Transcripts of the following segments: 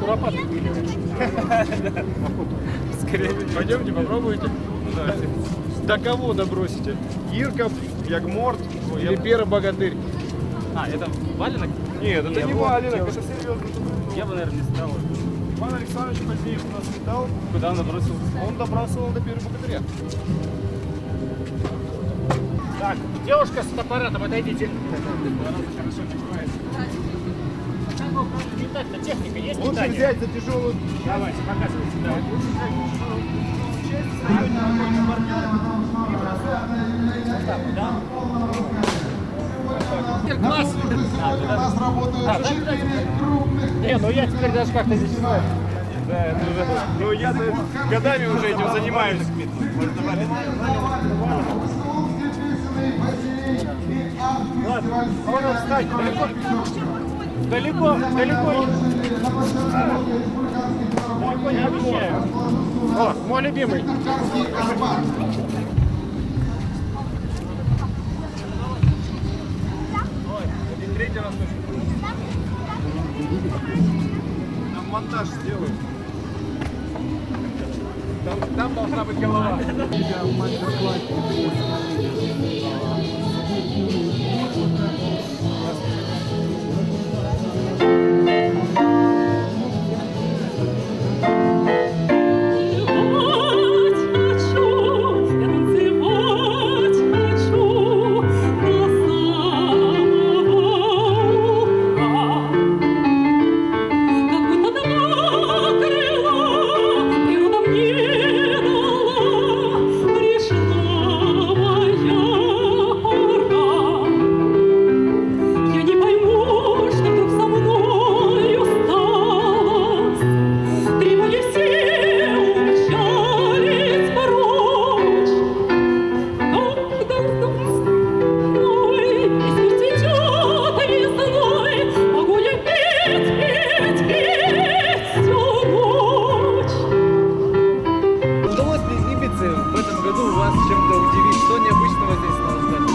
куропаты были раньше. Скорее, пойдемте, попробуйте. До кого добросите? Ирков, Ягморт или Первый богатырь? А, это валенок? Нет, это не валенок, это серьезно. Я бы, наверное, не стал. Иван Александрович Поздеев у нас летал. Куда он добросил? Он добрасывал до Первого богатыря. Так, девушка с фотоаппаратом, отойдите. Летать-то техника есть? Лучше летание? взять за тяжелую. Давайте, показывайте. Да. Класс! Не, ну я теперь даже как-то здесь знаю. Да, это уже. Ну я-то годами уже этим занимаюсь. Ладно, можно встать. Далеко не обещаю. О, мой любимый. Третий раз тоже. Там монтаж сделают. Там должна быть голова.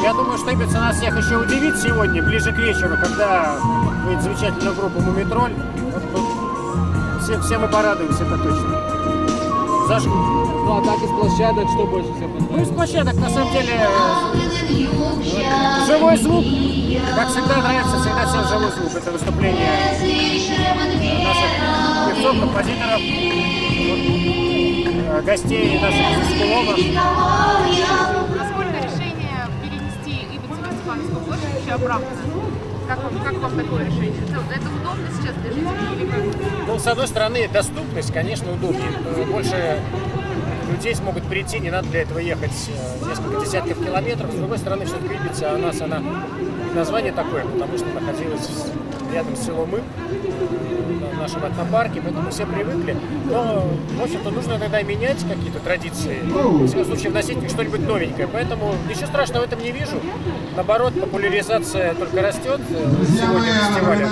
Я думаю, что Ибица нас всех еще удивит сегодня, ближе к вечеру, когда будет замечательная группа Мумитроль. Все мы порадуемся, это точно. Зашку. Ну а так из площадок что больше всего понравилось? Ну, из площадок, на самом деле, живой звук. Как всегда, нравится всегда всем живой звук. Это выступление наших певцов, композиторов, гостей наших из Пулова. Насколько решение перенести Ибицу на Степановскую площадь вообще оправдано? Как вам такое решение? Это удобно сейчас для жителей или как? Ну, с одной стороны, доступность, конечно, удобнее. Больше людей смогут прийти, не надо для этого ехать несколько десятков километров. С другой стороны, все-таки Ибица, у нас она название такое, потому что находилась рядом с селом Им, в нашем этнопарке, поэтому все привыкли. Но, в общем-то, нужно иногда менять какие-то традиции, в всяком случае, вносить что-нибудь новенькое. Поэтому ничего страшного в этом не вижу. Наоборот, популяризация только растет сегодня фестиваля.